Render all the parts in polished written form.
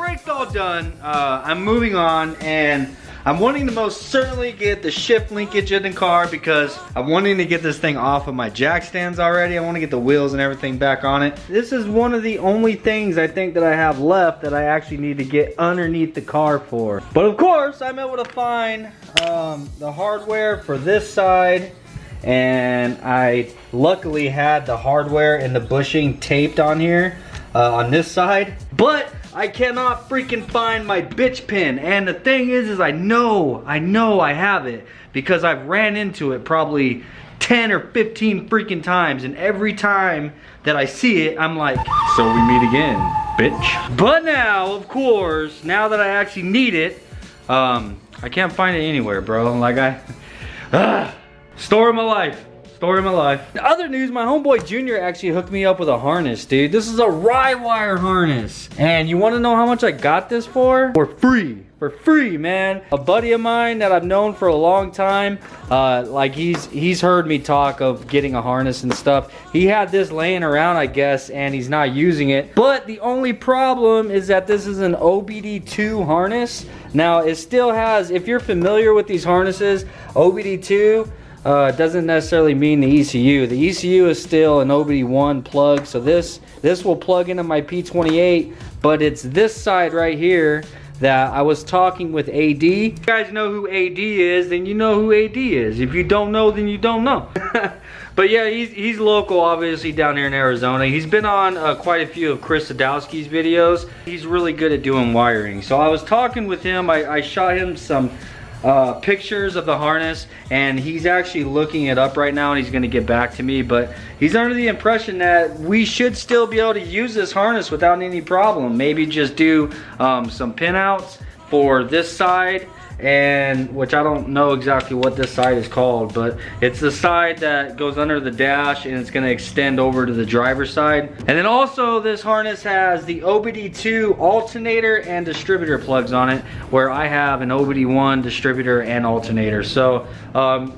brake's all done. I'm moving on, and I'm wanting to most certainly get the shift linkage in the car because I'm wanting to get this thing off of my jack stands already. I want to get the wheels and everything back on it. This is one of the only things I think that I have left that I actually need to get underneath the car for. But of course, I'm able to find the hardware for this side, and I luckily had the hardware and the bushing taped on here on this side. But I cannot freaking find my bitch pin, and the thing is I know I have it because I've ran into it probably 10 or 15 freaking times, and every time that I see it, I'm like, so we meet again, bitch. But now, of course, now that I actually need it, I can't find it anywhere, bro. Like story of my life. Story of my life. In other news, my homeboy Junior actually hooked me up with a harness, dude. This is a rye wire harness. And you want to know how much I got this for? For free. For free, man. A buddy of mine that I've known for a long time, like he's heard me talk of getting a harness and stuff. He had this laying around, I guess, and he's not using it. But the only problem is that this is an OBD2 harness. Now, it still has, if you're familiar with these harnesses, OBD2, doesn't necessarily mean the ECU. The ECU is still an OBD1 plug, so this will plug into my P28, but it's this side right here that I was talking with AD. If you guys know who AD is, then you know who AD is. If you don't know, then you don't know. But yeah, he's local, obviously, down here in Arizona. He's been on quite a few of Chris Sadowski's videos. He's really good at doing wiring. So I was talking with him. I shot him some pictures of the harness, and he's actually looking it up right now, and he's going to get back to me. But he's under the impression that we should still be able to use this harness without any problem. Maybe just do some pinouts for this side, and which I don't know exactly what this side is called, but it's the side that goes under the dash, and it's going to extend over to the driver's side. And then also this harness has the OBD2 alternator and distributor plugs on it, where I have an OBD1 distributor and alternator. So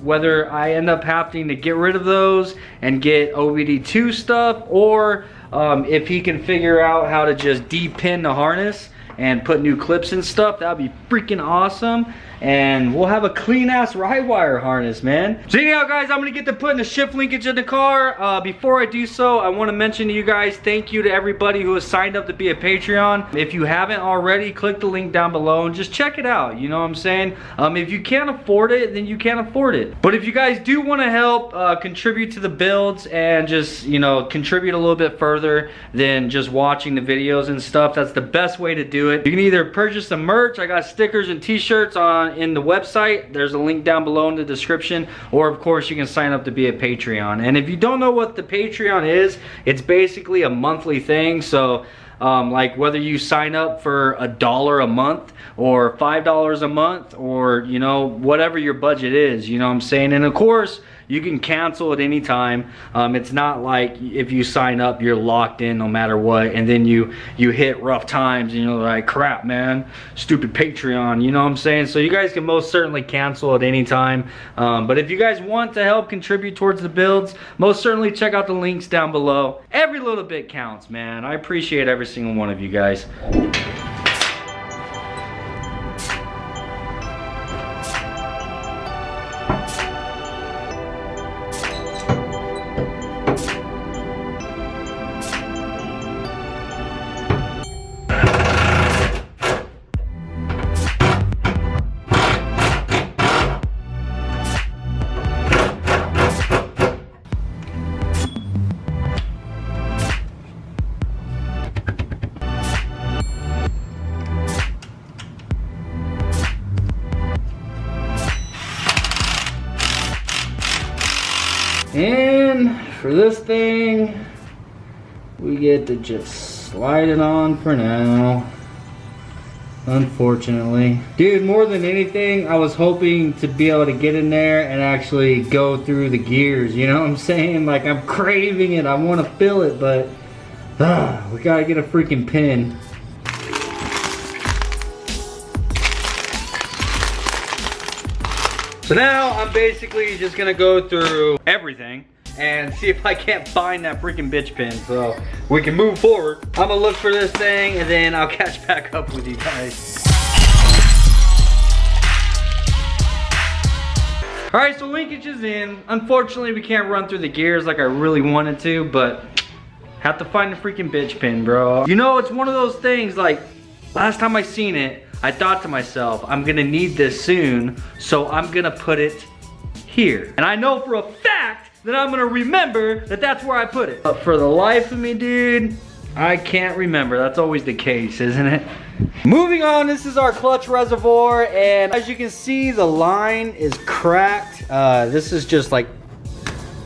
whether I end up having to get rid of those and get OBD2 stuff, or if he can figure out how to just de-pin the harness and put new clips and stuff, that would be freaking awesome. And we'll have a clean ass rye wire harness, man. So anyhow, guys, I'm gonna get to putting the shift linkage in the car. Before I do so, I want to mention to you guys, thank you to everybody who has signed up to be a Patreon. If you haven't already, click the link down below and just check it out. You know what I'm saying? If you can't afford it, then you can't afford it. But if you guys do want to help contribute to the builds and just, you know, contribute a little bit further than just watching the videos and stuff, that's the best way to do it. You can either purchase some merch. I got stickers and t-shirts in the website. There's a link down below in the description, or of course you can sign up to be a Patreon. And if you don't know what the Patreon is, it's basically a monthly thing. So like whether you sign up for $1 a month or $5 a month, or you know, whatever your budget is, you know what I'm saying? And of course you can cancel at any time. It's not like if you sign up you're locked in no matter what, and then you hit rough times and you're like, crap man, stupid Patreon, you know what I'm saying? So you guys can most certainly cancel at any time. But if you guys want to help contribute towards the builds, most certainly check out the links down below. Every little bit counts, man. I appreciate every single one of you guys. And for this thing, we get to just slide it on for now, unfortunately. Dude, more than anything, I was hoping to be able to get in there and actually go through the gears, you know what I'm saying? Like, I'm craving it, I want to feel it, but we gotta get a freaking pin. So now I'm basically just gonna go through everything and see if I can't find that freaking bitch pin so we can move forward. I'm gonna look for this thing and then I'll catch back up with you guys. All right, so linkage is in. Unfortunately, we can't run through the gears like I really wanted to, but have to find the freaking bitch pin, bro. You know, it's one of those things, like, last time I seen it, I thought to myself, I'm gonna need this soon, so I'm gonna put it here. And I know for a fact that I'm gonna remember that that's where I put it. But for the life of me, dude, I can't remember. That's always the case, isn't it? Moving on, this is our clutch reservoir, and as you can see, the line is cracked. This is just like,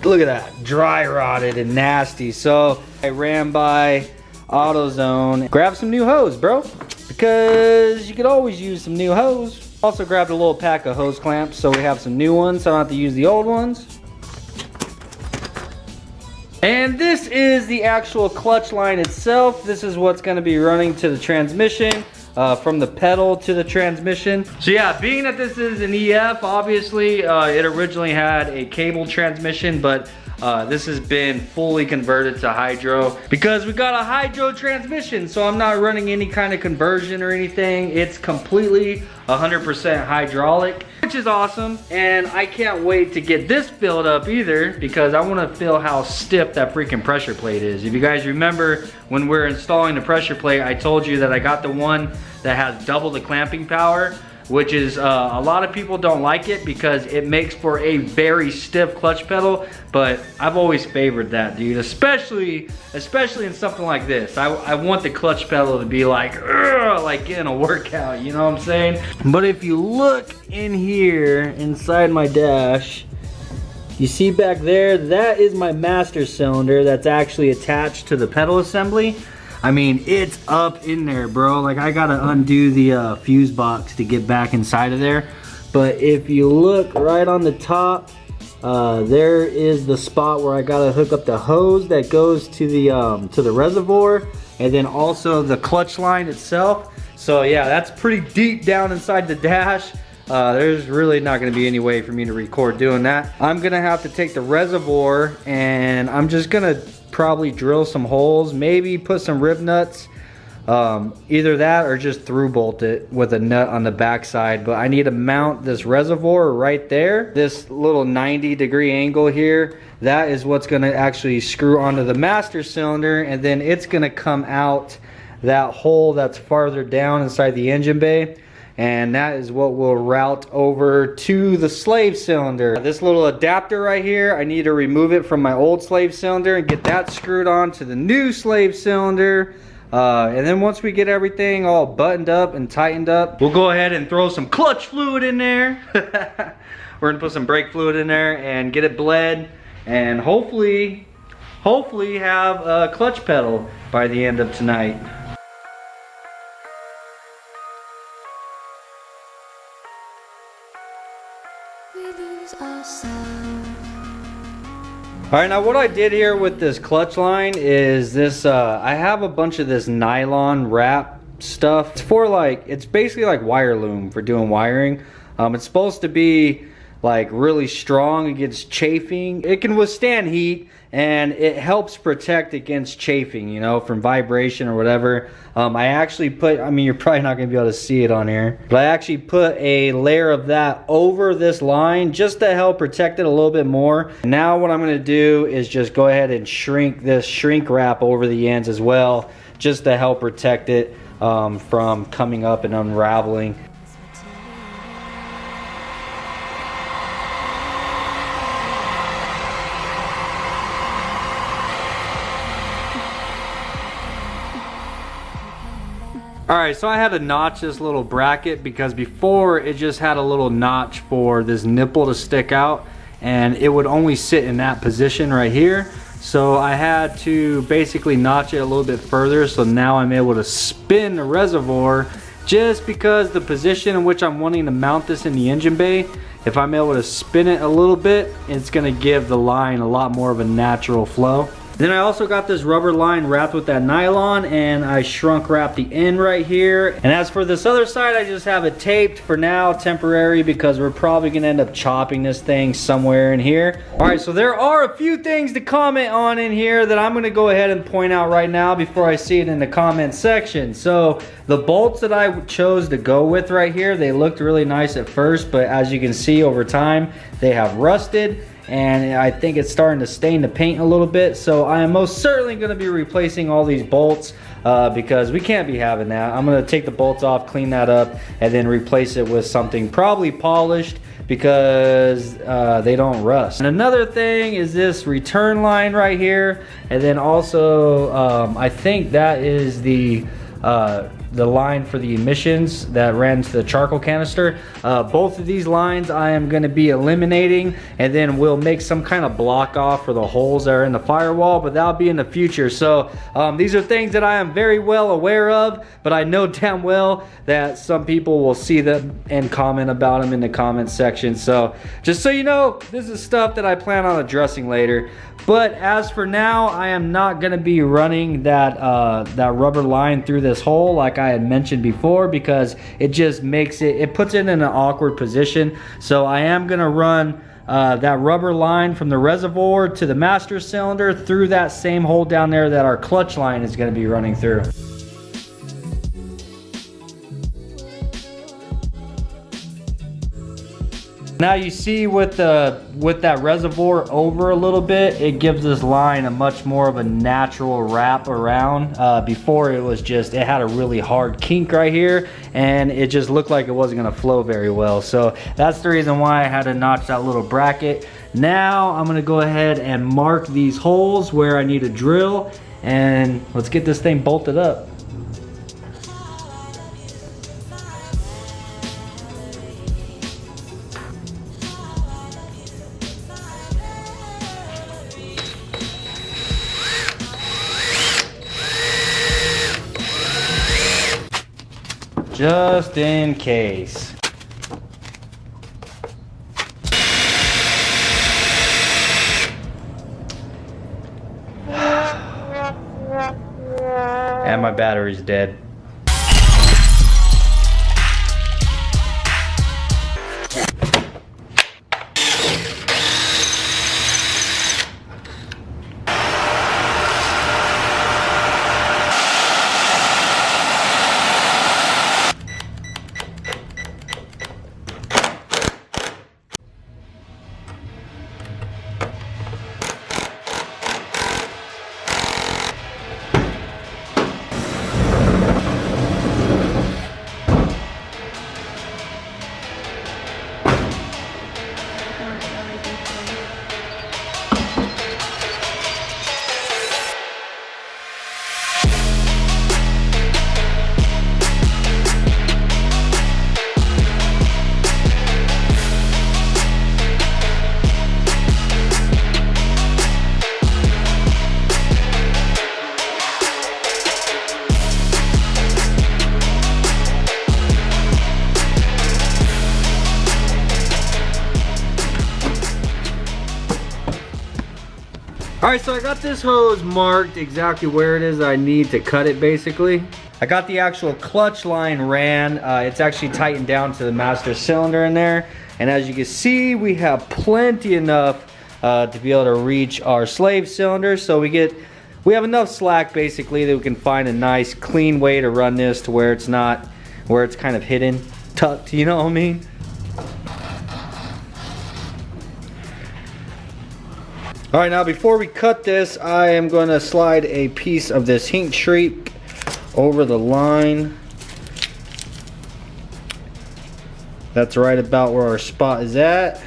look at that, dry rotted and nasty. So I ran by AutoZone, grabbed some new hose, bro, because you could always use some new hose. Also grabbed a little pack of hose clamps so we have some new ones so I don't have to use the old ones. And this is the actual clutch line itself. This is what's gonna be running to the transmission, from the pedal to the transmission. So yeah, being that this is an EF, obviously, it originally had a cable transmission, but this has been fully converted to hydro because we got a hydro transmission, so I'm not running any kind of conversion or anything. It's completely 100% hydraulic, which is awesome. And I can't wait to get this filled up either because I want to feel how stiff that freaking pressure plate is. If you guys remember when we're installing the pressure plate, I told you that I got the one that has double the clamping power, which is, a lot of people don't like it because it makes for a very stiff clutch pedal, but I've always favored that, dude, especially in something like this. I want the clutch pedal to be like in a workout, you know what I'm saying? But if you look in here, inside my dash, you see back there, that is my master cylinder that's actually attached to the pedal assembly. I mean, it's up in there, bro. Like, I gotta undo the fuse box to get back inside of there. But if you look right on the top, there is the spot where I gotta hook up the hose that goes to the reservoir, and then also the clutch line itself. So yeah, that's pretty deep down inside the dash. There's really not gonna be any way for me to record doing that. I'm gonna have to take the reservoir and I'm just gonna probably drill some holes, maybe put some rib nuts, either that or just through bolt it with a nut on the back side. But I need to mount this reservoir right there, this little 90-degree angle here. That is what's going to actually screw onto the master cylinder, and then it's going to come out that hole that's farther down inside the engine bay, and that is what will route over to the slave cylinder. This little adapter right here, I need to remove it from my old slave cylinder and get that screwed on to the new slave cylinder. And then once we get everything all buttoned up and tightened up, we'll go ahead and throw some clutch fluid in there. We're gonna put some brake fluid in there and get it bled, and hopefully have a clutch pedal by the end of tonight. Alright, now what I did here with this clutch line is this, I have a bunch of this nylon wrap stuff. It's for like, it's basically like wire loom for doing wiring. It's supposed to be like really strong against chafing. It can withstand heat and it helps protect against chafing, you know, from vibration or whatever. I actually put, I mean, you're probably not gonna be able to see it on here, but I actually put a layer of that over this line just to help protect it a little bit more. Now what I'm gonna do is just go ahead and shrink this shrink wrap over the ends as well, just to help protect it from coming up and unraveling. Alright, so I had to notch this little bracket because before it just had a little notch for this nipple to stick out, and it would only sit in that position right here. So I had to basically notch it a little bit further, so now I'm able to spin the reservoir, just because the position in which I'm wanting to mount this in the engine bay, if I'm able to spin it a little bit, it's going to give the line a lot more of a natural flow. Then I also got this rubber line wrapped with that nylon, and I shrunk wrapped the end right here. And as for this other side, I just have it taped for now, temporary, because we're probably gonna end up chopping this thing somewhere in here. All right, so there are a few things to comment on in here that I'm gonna go ahead and point out right now before I see it in the comment section. So the bolts that I chose to go with right here, they looked really nice at first, but as you can see over time, they have rusted. And I think it's starting to stain the paint a little bit. So I am most certainly gonna be replacing all these bolts because we can't be having that. I'm gonna take the bolts off, clean that up, and then replace it with something probably polished because they don't rust. And another thing is this return line right here. And then also, I think that is the line for the emissions that ran to the charcoal canister. Both of these lines I am going to be eliminating, and then we'll make some kind of block off for the holes that are in the firewall, but that'll be in the future. So these are things that I am very well aware of, but I know damn well that some people will see them and comment about them in the comment section. So just so you know, this is stuff that I plan on addressing later. But as for now, I am not going to be running that rubber line through this hole like I had mentioned before, because it just makes it puts it in an awkward position. So I am going to run that rubber line from the reservoir to the master cylinder through that same hole down there that our clutch line is going to be running through. Now you see with that reservoir over a little bit, it gives this line a much more of a natural wrap around. Before it was just, it had a really hard kink right here, and it just looked like it wasn't gonna flow very well. So that's the reason why I had to notch that little bracket. Now I'm gonna go ahead and mark these holes where I need to drill, and let's get this thing bolted up. Just in case. And my battery's dead. Alright, so I got this hose marked exactly where it is that I need to cut it basically. I got the actual clutch line ran. It's actually tightened down to the master cylinder in there. And as you can see, we have plenty enough to be able to reach our slave cylinder. So we have enough slack basically that we can find a nice clean way to run this to where it's not, where it's kind of hidden, tucked, you know what I mean? All right, now before we cut this, I am going to slide a piece of this heat shrink over the line. That's right about where our spot is at.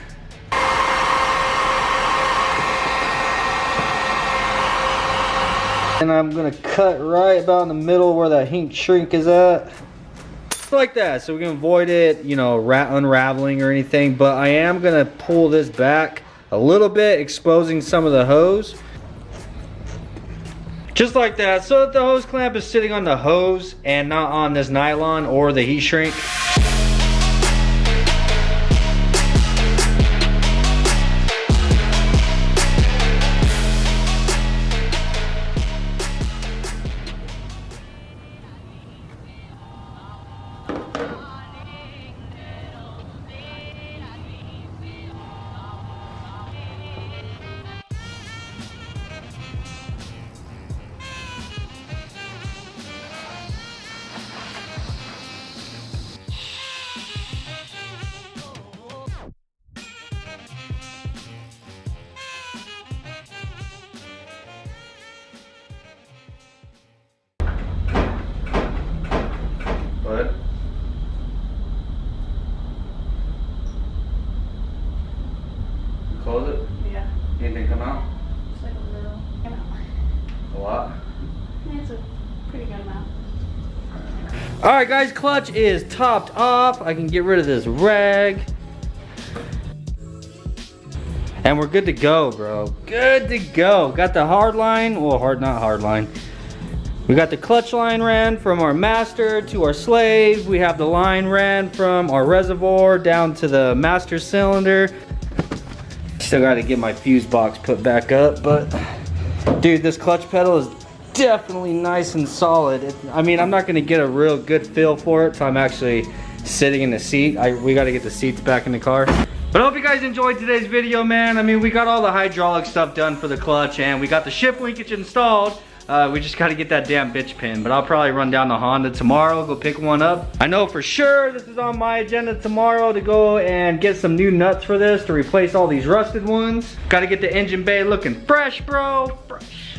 And I'm going to cut right about in the middle where that heat shrink is at. Like that, so we can avoid it, you know, unraveling or anything. But I am going to pull this back a little bit, exposing some of the hose. Just like that, so that the hose clamp is sitting on the hose and not on this nylon or the heat shrink. lot. It's a pretty good amount. Alright guys, clutch is topped off. I can get rid of this rag. And we're good to go, bro. Good to go. Got the hard line, well, not hard line. We got the clutch line ran from our master to our slave. We have the line ran from our reservoir down to the master cylinder. Still got to get my fuse box put back up, but dude, this clutch pedal is definitely nice and solid. I mean, I'm not going to get a real good feel for it, so I'm actually sitting in the seat. We got to get the seats back in the car. But I hope you guys enjoyed today's video, man. I mean, we got all the hydraulic stuff done for the clutch, and we got the shift linkage installed. We just got to get that damn bitch pin, but I'll probably run down to Honda tomorrow, go pick one up. I know for sure this is on my agenda tomorrow to go and get some new nuts for this to replace all these rusted ones. Got to get the engine bay looking fresh, bro. Fresh.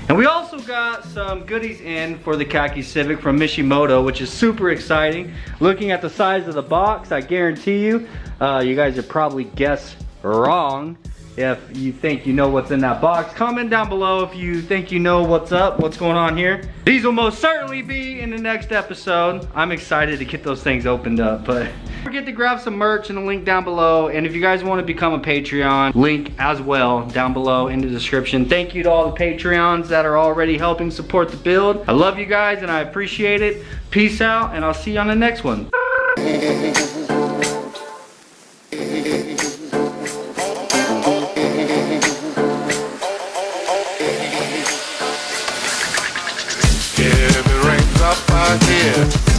And we also got some goodies in for the khaki Civic from Mishimoto, which is super exciting. Looking at the size of the box, I guarantee you, you guys would probably guess wrong if you think you know what's in that box. Comment down below if you think you know what's up, what's going on here. These will most certainly be in the next episode. I'm excited to get those things opened up, but don't forget to grab some merch in the link down below. And if you guys want to become a Patreon, link as well down below in the description. Thank you to all the Patreons that are already helping support the build. I love you guys and I appreciate it. Peace out, and I'll see you on the next one. If it rains up out here.